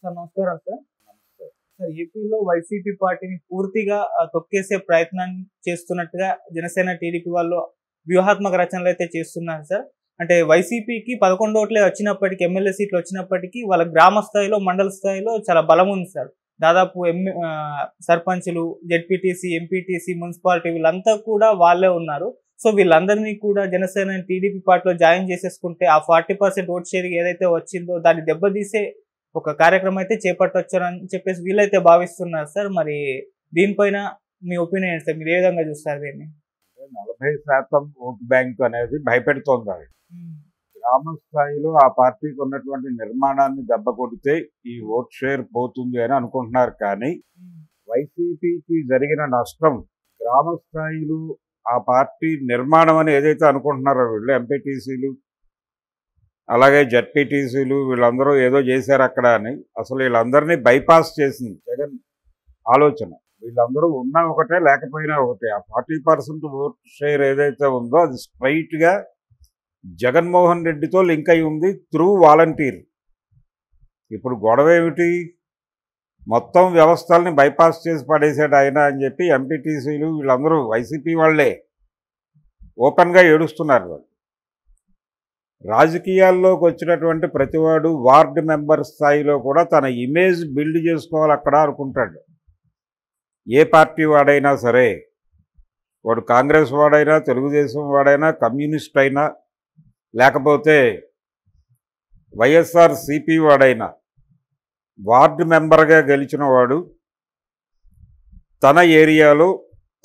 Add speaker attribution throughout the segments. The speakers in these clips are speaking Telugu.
Speaker 1: సార్ నమస్కారం సార్. సార్ ఏపీలో వైసీపీ పార్టీని పూర్తిగా తొక్కేసే ప్రయత్నం చేస్తున్నట్టుగా జనసేన, టీడీపీ వాళ్ళు వ్యూహాత్మక రచనలైతే చేస్తున్నారు సార్. అంటే వైసీపీకి 11 ఓట్లే వచ్చినప్పటికీ, ఎమ్మెల్యే సీట్లు వచ్చినప్పటికీ వాళ్ళ గ్రామ స్థాయిలో, మండల స్థాయిలో చాలా బలం ఉంది సార్. దాదాపు సర్పంచులు, జెడ్పీటీసీ, ఎంపీటీసీ, మున్సిపాలిటీ వీళ్ళంతా కూడా వాళ్ళే ఉన్నారు. సో వీళ్ళందరినీ కూడా జనసేన, టీడీపీ పార్టీలో జాయిన్ చేసేసుకుంటే ఆ 40% ఓట్ షేర్ ఏదైతే వచ్చిందో దాన్ని దెబ్బతీసే ఒక కార్యక్రమం అయితే చేపట్టొచ్చు అని చెప్పేసి వీళ్ళైతే భావిస్తున్నారు సార్. మరి దీనిపైన మీ ఒపీనియన్ ఏంటి సార్? మీరు ఏ విధంగా చూస్తారు దీన్ని?
Speaker 2: 40% ఓటు బ్యాంక్ అనేది భయపెడుతోంది. అది గ్రామ స్థాయిలో ఆ పార్టీకి ఉన్నటువంటి నిర్మాణాన్ని దెబ్బ కొడితే ఈ ఓట్ షేర్ పోతుంది అని అనుకుంటున్నారు. కానీ వైసీపీకి జరిగిన నష్టం గ్రామ స్థాయిలో ఆ పార్టీ నిర్మాణం అని ఏదైతే అనుకుంటున్నారో వీళ్ళు ఎంపీటీసీలు అలాగే జెడ్పీటీసీలు వీళ్ళందరూ ఏదో చేశారు అక్కడ అని, అసలు వీళ్ళందరినీ బైపాస్ చేసింది జగన్ ఆలోచన. వీళ్ళందరూ ఉన్నా ఒకటే లేకపోయినా ఒకటే. ఆ 40% ఓట్ షేర్ ఏదైతే ఉందో అది స్ట్రైట్గా జగన్మోహన్ రెడ్డితో లింక్ అయి ఉంది త్రూ వాలంటీర్. ఇప్పుడు గొడవ ఏమిటి? మొత్తం వ్యవస్థల్ని బైపాస్ చేసి పడేసాడు ఆయన అని చెప్పి ఎంపీటీసీలు వీళ్ళందరూ వైసీపీ వాళ్ళే ఓపెన్గా ఏడుస్తున్నారు. వాళ్ళు రాజకీయాల్లోకి వచ్చినటువంటి ప్రతివాడు వార్డు మెంబర్ స్థాయిలో కూడా తన ఇమేజ్ బిల్డ్ చేసుకోవాలి అక్కడ అనుకుంటాడు. ఏ పార్టీ వాడైనా సరే, వాడు కాంగ్రెస్ వాడైనా, తెలుగుదేశం వాడైనా, కమ్యూనిస్ట్ అయినా, లేకపోతే వైఎస్ఆర్సీపీ వాడైనా, వార్డు మెంబర్గా గెలిచిన వాడు తన ఏరియాలో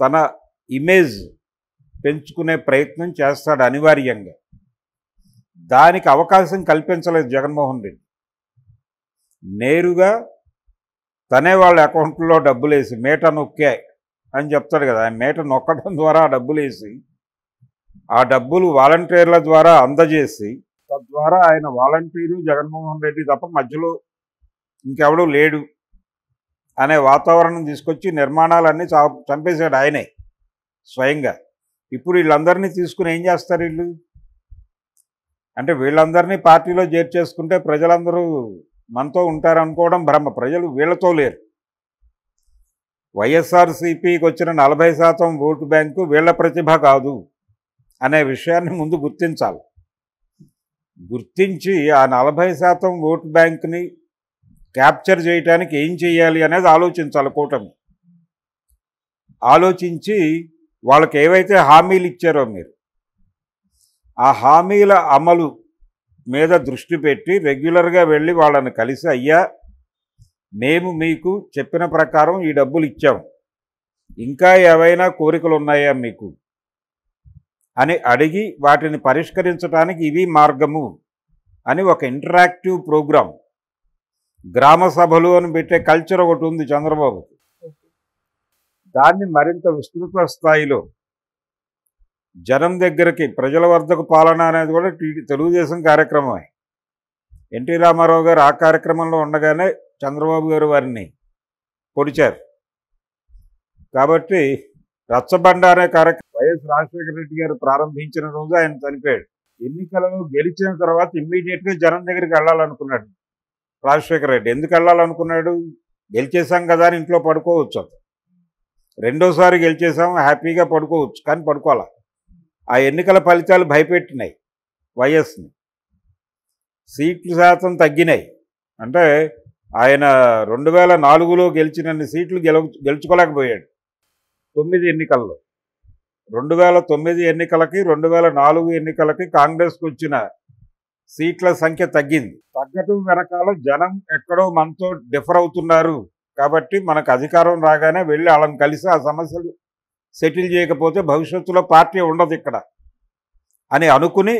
Speaker 2: తన ఇమేజ్ పెంచుకునే ప్రయత్నం చేస్తాడు అనివార్యంగా. దానికి అవకాశం కల్పించలేదు జగన్మోహన్ రెడ్డి. నేరుగా తనే వాళ్ళ అకౌంట్లో డబ్బులు వేసి మేట నొక్కే అని చెప్తాడు కదా, ఆయన మేట నొక్కడం ద్వారా ఆ డబ్బులు వేసి ఆ డబ్బులు వాలంటీర్ల ద్వారా అందజేసి తద్వారా ఆయన వాలంటీరు జగన్మోహన్ రెడ్డి తప్ప మధ్యలో ఇంకెవడూ లేడు అనే వాతావరణం తీసుకొచ్చి నిర్మాణాలన్నీ చంపేశాడు ఆయనే స్వయంగా. ఇప్పుడు వీళ్ళందరినీ తీసుకుని ఏం చేస్తారు వీళ్ళు? అంటే వీళ్ళందరినీ పార్టీలో చేర్చేసుకుంటే ప్రజలందరూ మనతో ఉంటారనుకోవడం భ్రమ. ప్రజలు వీళ్ళతో లేరు. వైఎస్ఆర్సీపీకి వచ్చిన 40% ఓటు బ్యాంకు వీళ్ళ ప్రతిభ కాదు అనే విషయాన్ని ముందు గుర్తించాలి. గుర్తించి ఆ 40% ఓటు బ్యాంక్ని క్యాప్చర్ చేయడానికి ఏం చేయాలి అనేది ఆలోచించాలి కూటమి. ఆలోచించి వాళ్ళకి ఏవైతే హామీలు ఇచ్చారో మీరు ఆ హామీల అమలు మీద దృష్టి పెట్టి రెగ్యులర్గా వెళ్ళి వాళ్ళని కలిసి, అయ్యా మేము మీకు చెప్పిన ప్రకారం ఈ డబ్బులు ఇచ్చాం, ఇంకా ఏవైనా కోరికలు ఉన్నాయా మీకు అని అడిగి వాటిని పరిష్కరించడానికి ఇవి మార్గము అని ఒక ఇంటరాక్టివ్ ప్రోగ్రాం, గ్రామ సభలు అని పెట్టే కల్చర్ ఒకటి ఉంది చంద్రబాబుకి. దాన్ని మరింత విస్తృత స్థాయిలో జనం దగ్గరికి, ప్రజల వద్దకు పాలన అనేది కూడా తెలుగుదేశం కార్యక్రమమే. ఎన్టీ రామారావు గారు ఆ కార్యక్రమంలో ఉండగానే చంద్రబాబు గారు వారిని పొడిచారు. కాబట్టి రచ్చబండ అనే కార్యక్రమం వైఎస్ రాజశేఖర రెడ్డి గారు ప్రారంభించిన రోజు ఆయన చనిపోయాడు. ఎన్నికలలో గెలిచిన తర్వాత ఇమ్మీడియట్గా జనం దగ్గరికి వెళ్ళాలనుకున్నాడు రాజశేఖర రెడ్డి. ఎందుకు వెళ్ళాలనుకున్నాడు? గెలిచేసాం కదా అని ఇంట్లో పడుకోవచ్చు. రెండోసారి గెలిచేసాం హ్యాపీగా పడుకోవచ్చు, కానీ పడుకోవాలా. ఆ ఎన్నికల ఫలితాలు భయపెట్టినాయి వైఎస్ని. సీట్ల శాతం తగ్గినాయి. అంటే ఆయన 2004లో గెలిచినన్ని సీట్లు గెలుచుకోలేకపోయాడు 9 ఎన్నికల్లో. 2009 ఎన్నికలకి 2004 ఎన్నికలకి కాంగ్రెస్కి వచ్చిన సీట్ల సంఖ్య తగ్గింది. తగ్గటం వెనకాల జనం ఎక్కడో మనతో డిఫర్ అవుతున్నారు కాబట్టి మనకు అధికారం రాగానే వెళ్ళి వాళ్ళని కలిసి ఆ సమస్యలు సెటిల్ చేయకపోతే భవిష్యత్తులో పార్టీ ఉండదు ఇక్కడ అని అనుకుని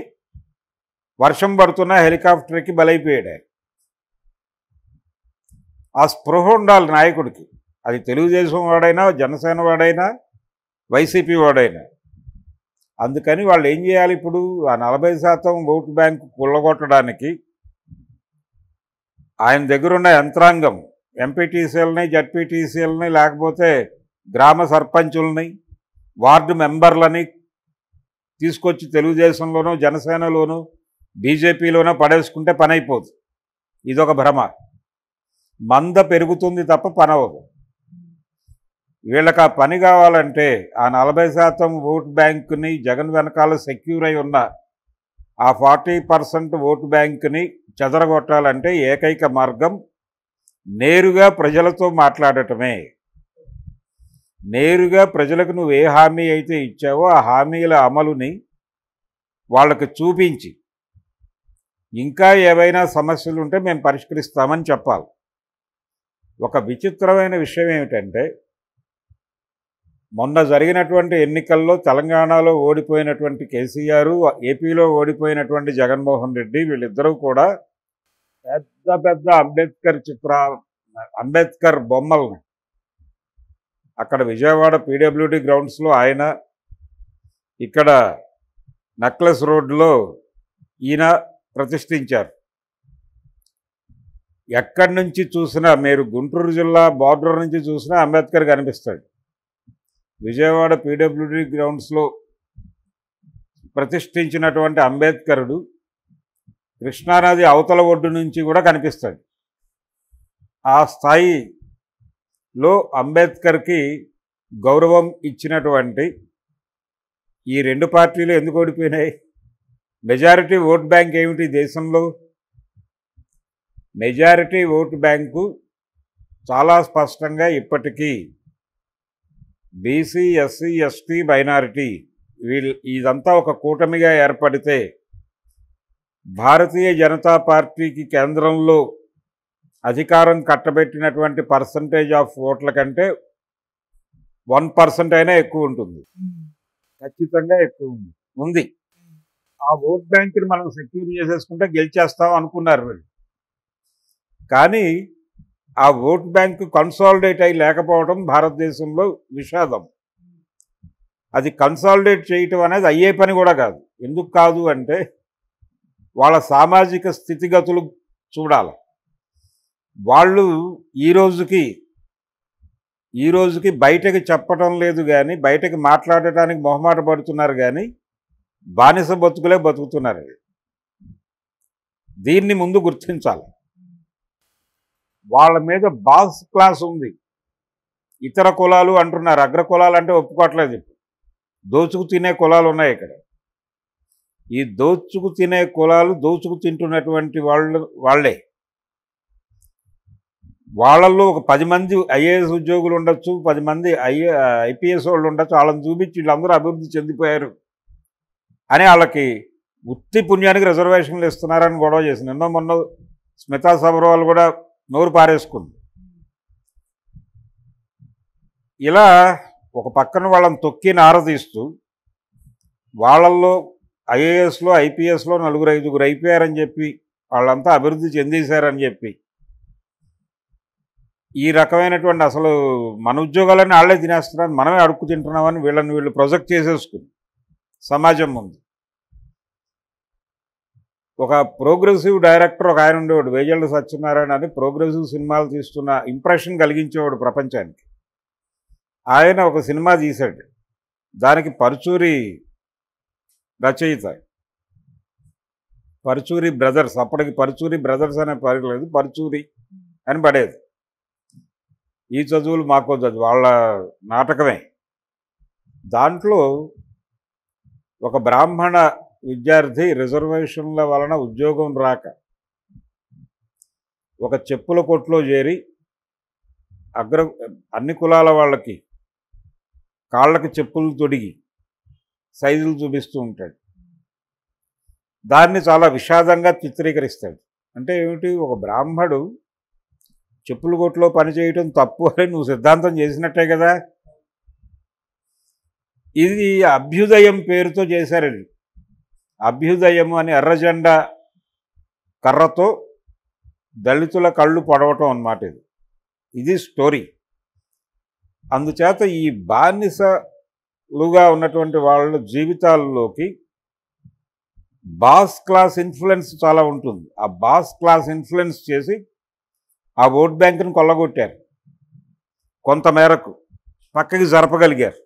Speaker 2: వర్షం పడుతున్న హెలికాప్టర్కి బలైపోయాడు. ఆ స్పృహ ఉండాలి నాయకుడికి. అది తెలుగుదేశం వాడైనా, జనసేన వాడైనా, వైసీపీ వాడైనా. అందుకని వాళ్ళు ఏం చేయాలి ఇప్పుడు? ఆ 40% ఓటు బ్యాంకు కుళ్ళగొట్టడానికి ఆయన దగ్గరున్న యంత్రాంగం, ఎంపీటీసీలని, జడ్పీటీసీలని, లేకపోతే గ్రామ సర్పంచుల్ని, వార్డు మెంబర్లని తీసుకొచ్చి తెలుగుదేశంలోనూ, జనసేనలోనూ, బీజేపీలోనూ పడేసుకుంటే పని అయిపోదు. ఇదొక భ్రమ. మంద పెరుగుతుంది తప్ప పని అవ్వదు. వీళ్ళకి ఆ పని కావాలంటే ఆ 40% ఓటు బ్యాంకుని జగన్ వెనకాల సెక్యూర్ అయి ఉన్న ఆ 40% ఓటు బ్యాంకుని చెదరగొట్టాలంటే ఏకైక మార్గం నేరుగా ప్రజలతో మాట్లాడటమే. నేరుగా ప్రజలకు నువ్వు ఏ హామీ అయితే ఇచ్చావో ఆ హామీల అమలుని వాళ్ళకి చూపించి ఇంకా ఏవైనా సమస్యలు ఉంటే మేము పరిష్కరిస్తామని చెప్పాలి. ఒక విచిత్రమైన విషయం ఏమిటంటే మొన్న జరిగినటువంటి ఎన్నికల్లో తెలంగాణలో ఓడిపోయినటువంటి కేసీఆర్, ఏపీలో ఓడిపోయినటువంటి జగన్మోహన్ రెడ్డి వీళ్ళిద్దరూ కూడా పెద్ద పెద్ద అంబేద్కర్ బొమ్మల్ని అక్కడ విజయవాడ పీడబ్ల్యూడి గ్రౌండ్స్లో ఆయన, ఇక్కడ నక్లెస్ రోడ్లో ఈయన ప్రతిష్ఠించారు. ఎక్కడి నుంచి చూసినా మీరు గుంటూరు జిల్లా బార్డర్ నుంచి చూసినా అంబేద్కర్ కనిపిస్తాడు. విజయవాడ పీడబ్ల్యూడి గ్రౌండ్స్లో ప్రతిష్ఠించినటువంటి అంబేద్కరుడు కృష్ణానది అవతల ఒడ్డు నుంచి కూడా కనిపిస్తాడు. ఆ స్థాయిలో అంబేద్కర్కి గౌరవం ఇచ్చినటువంటి ఈ రెండు పార్టీలు ఎందుకు ఓడిపోయినాయి? మెజారిటీ ఓట్ బ్యాంక్ ఏమిటి దేశంలో? మెజారిటీ ఓటు బ్యాంకు చాలా స్పష్టంగా ఇప్పటికీ బీసీ, ఎస్సీ, ఎస్టీ, మైనారిటీ ఇదంతా ఒక కూటమిగా ఏర్పడితే భారతీయ జనతా పార్టీకి కేంద్రంలో అధికారం కట్టబెట్టినటువంటి పర్సంటేజ్ ఆఫ్ ఓట్ల కంటే 1% అయినా ఎక్కువ ఉంటుంది. ఖచ్చితంగా ఎక్కువ ఉంది. ఆ ఓట్ బ్యాంకుని మనం సెక్యూర్ చేసేసుకుంటే గెలిచేస్తాం అనుకున్నారు వీళ్ళు. కానీ ఆ ఓట్ బ్యాంకు కన్సాలిడేట్ అయి లేకపోవడం భారతదేశంలో విషాదం. అది కన్సాలిడేట్ చేయటం అనేది అయ్యే పని కూడా కాదు. ఎందుకు కాదు అంటే వాళ్ళ సామాజిక స్థితిగతులు చూడాలి. వాళ్ళు ఈ రోజుకి బయటకు చెప్పటం లేదు కానీ, బయటకు మాట్లాడటానికి మొహమాట పడుతున్నారు కానీ బానిస బతుకులే బతుకుతున్నారు. దీన్ని ముందు గుర్తించాలి. వాళ్ళ మీద బాస్ క్లాస్ ఉంది. ఇతర కులాలు అంటున్నారు. అగ్ర కులాలు అంటే ఒప్పుకోవట్లేదు. ఇప్పుడు దోచుకు తినే కులాలు ఉన్నాయి ఇక్కడ. ఈ దోచుకు తినే కులాలు దోచుకు తింటున్నటువంటి వాళ్ళే. వాళ్ళల్లో ఒక 10 మంది ఐఏఎస్ ఉద్యోగులు ఉండొచ్చు, 10 మంది ఐపీఎస్ వాళ్ళు ఉండొచ్చు. వాళ్ళని చూపించి వీళ్ళందరూ అభివృద్ధి చెందిపోయారు అని వాళ్ళకి ఉత్తి పుణ్యానికి రిజర్వేషన్లు ఇస్తున్నారని గొడవ చేసింది. నిన్న మొన్న స్మితా సబర్వాల్ కూడా నోరు పారేసుకుంది. ఇలా ఒక పక్కన వాళ్ళని తొక్కి నారదీస్తూ వాళ్ళల్లో ఐఏఎస్లో, ఐపీఎస్లో 4-5 అయిపోయారని చెప్పి వాళ్ళంతా అభివృద్ధి చెందేశారని చెప్పి ఈ రకమైనటువంటి అసలు మన ఉద్యోగాలన్నీ వాళ్ళే తినేస్తున్నారు, మనమే అడుక్కు తింటున్నామని వీళ్ళు ప్రొజెక్ట్ చేసేసుకుని సమాజం ముందు. ఒక ప్రోగ్రెసివ్ డైరెక్టర్ ఒక ఆయన ఉండేవాడు, వేజల్ల సత్యనారాయణ అని. ప్రోగ్రెసివ్ సినిమాలు తీస్తున్న ఇంప్రెషన్ కలిగించేవాడు ప్రపంచానికి. ఆయన ఒక సినిమా తీశాడు. దానికి పరుచూరి రచయిత, పరుచూరి బ్రదర్స్, అప్పటికి పరుచూరి బ్రదర్స్ అనే పర్లేదు, పరుచూరి అని పడేది. ఈ చదువులు మాకో చదువు, వాళ్ళ నాటకమే. దాంట్లో ఒక బ్రాహ్మణ విద్యార్థి రిజర్వేషన్ల వలన ఉద్యోగం రాక ఒక చెప్పుల కొట్లో చేరి అన్ని కులాల వాళ్ళకి కాళ్ళకి చెప్పులు తొడిగి సైజులు చూపిస్తూ ఉంటాడు. దాన్ని చాలా విషాదంగా చిత్రీకరిస్తాడు. అంటే ఏమిటి, ఒక బ్రాహ్మడు చెప్పుల కొట్లో పనిచేయటం తప్పు అని నువ్వు సిద్ధాంతం చేసినట్టే కదా. ఇది అభ్యుదయం పేరుతో చేశారండి. అభ్యుదయం అని ఎర్రజెండా కర్రతో దళితుల కళ్ళు పొడవటం అన్నమాట. ఇది స్టోరీ. అందుచేత ఈ బానిసలుగా ఉన్నటువంటి వాళ్ళ జీవితాల్లోకి బాస్ క్లాస్ ఇన్ఫ్లుయెన్స్ చాలా ఉంటుంది. ఆ బాస్ క్లాస్ ఇన్ఫ్లుయెన్స్ చేసి ఆ ఓట్ బ్యాంకును కొల్లగొట్టారు. కొంతమేరకు పక్కకి జరపగలిగారు.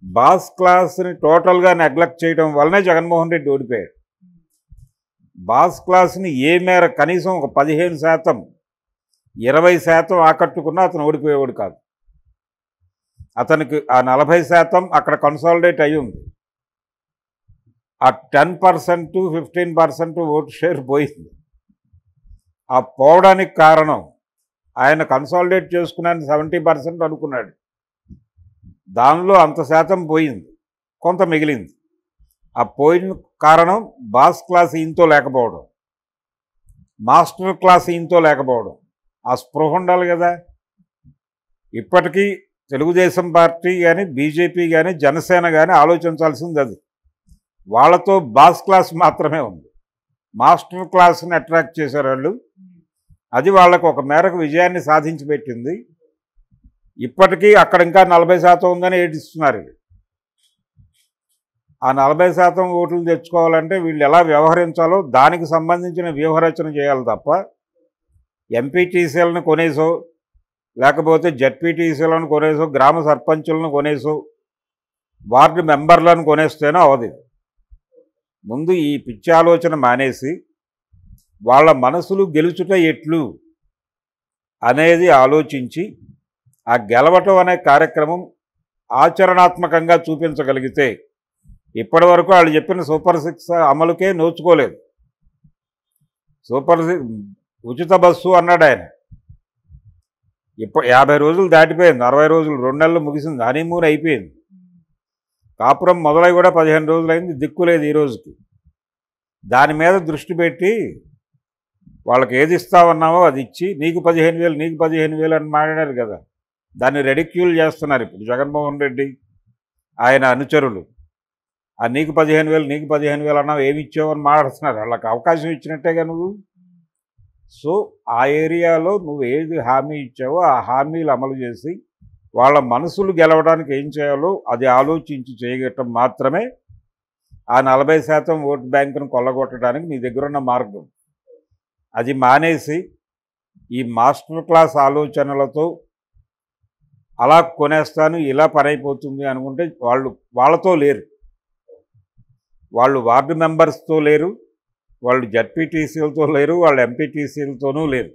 Speaker 2: బాస్ క్లాస్ని టోటల్గా నెగ్లెక్ట్ చేయడం వల్లనే జగన్మోహన్ రెడ్డి ఓడిపోయాడు. బాస్ క్లాస్ని ఏ మేర కనీసం ఒక 15% 20% ఆకట్టుకున్నా అతను ఓడిపోయేవాడు కాదు. అతనికి ఆ 40% అక్కడ కన్సాలిడేట్ అయి ఉంది. ఆ 10% 15% ఓటు షేర్ పోయింది. ఆ పోవడానికి కారణం ఆయన కన్సాలిడేట్ చేసుకున్నాను 70% అనుకున్నాడు. దానిలో అంత శాతం పోయింది, కొంత మిగిలింది. ఆ పోయిన కారణం బాస్ క్లాస్ ఈయనతో లేకపోవడం, మాస్టర్ క్లాస్ ఈయనతో లేకపోవడం. ఆ స్పృహ ఉండాలి కదా. ఇప్పటికీ తెలుగుదేశం పార్టీ కానీ, బీజేపీ కానీ, జనసేన కానీ ఆలోచించాల్సింది అది. వాళ్ళతో బాస్ క్లాస్ మాత్రమే ఉంది, మాస్టర్ క్లాస్ని అట్రాక్ట్ చేశారు వాళ్ళు. అది వాళ్ళకు ఒక మేరకు విజయాన్ని సాధించి పెట్టింది. ఇప్పటికీ అక్కడ ఇంకా 40% ఉందని ఏడిస్తున్నారు. ఆ 40% ఓట్లు తెచ్చుకోవాలంటే వీళ్ళు ఎలా వ్యవహరించాలో దానికి సంబంధించిన వ్యూహరచన చేయాలి తప్ప ఎంపీటీసీలను కొనేసో, లేకపోతే జడ్పీటీసీలను కొనేసో, గ్రామ సర్పంచులను కొనేసో, వార్డు మెంబర్లను కొనేస్తేనే అవదు. ముందు ఈ పిచ్చి ఆలోచన మానేసి వాళ్ళ మనసులు గెలుచుట ఎట్లు అనేది ఆలోచించి ఆ గెలవటం అనే కార్యక్రమం ఆచరణాత్మకంగా చూపించగలిగితే, ఇప్పటి వరకు వాళ్ళు చెప్పిన సూపర్ 6 అమలుకే నోచుకోలేదు. సూపర్ 6 ఉచిత బస్సు అన్నాడు ఆయన. ఇప్పుడు 50 రోజులు దాటిపోయింది, 60 రోజులు, 2 నెలలు ముగిసింది, హనీమూన్ అయిపోయింది. కాపురం మొదలై కూడా 15 రోజులైంది, దిక్కులేదు ఈ రోజుకి. దాని మీద దృష్టి పెట్టి వాళ్ళకి ఏది ఇస్తామన్నామో అది ఇచ్చి నీకు 15,000 నీకు 15,000 అని మాట్లాడారు కదా. దాన్ని రెడిక్యూల్ చేస్తున్నారు ఇప్పుడు జగన్మోహన్ రెడ్డి ఆయన అనుచరులు. ఆ నీకు 15,000 నీకు 15,000 అన్నావు, ఏమి ఇచ్చావని మాట్లాడుతున్నారు. వాళ్ళకి అవకాశం ఇచ్చినట్టేగా నువ్వు. సో ఆ ఏరియాలో నువ్వు ఏది హామీ ఇచ్చావో ఆ హామీలు అమలు చేసి వాళ్ళ మనసులు గెలవడానికి ఏం చేయాలో అది ఆలోచించి చేయగట్టడం మాత్రమే ఆ 40% ఓటు బ్యాంకును కొల్లగొట్టడానికి నీ దగ్గర ఉన్న మార్గం. అది మానేసి ఈ మాస్టర్ క్లాస్ ఆలోచనలతో అలా కొనేస్తాను ఇలా పని అయిపోతుంది అనుకుంటే వాళ్ళతో లేరు. వాళ్ళు వార్డు మెంబర్స్తో లేరు, వాళ్ళు జడ్పీటీసీలతో లేరు, వాళ్ళు ఎంపీటీసీలతోనూ లేరు.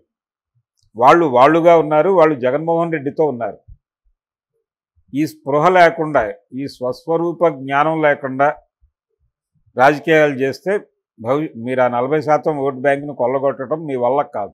Speaker 2: వాళ్ళుగా ఉన్నారు, వాళ్ళు జగన్మోహన్ రెడ్డితో ఉన్నారు. ఈ స్పృహ లేకుండా, ఈ స్వస్వరూప జ్ఞానం లేకుండా రాజకీయాలు చేస్తే మీరు ఆ 40% ఓటు బ్యాంకును కొల్లగొట్టడం మీ వల్ల కాదు.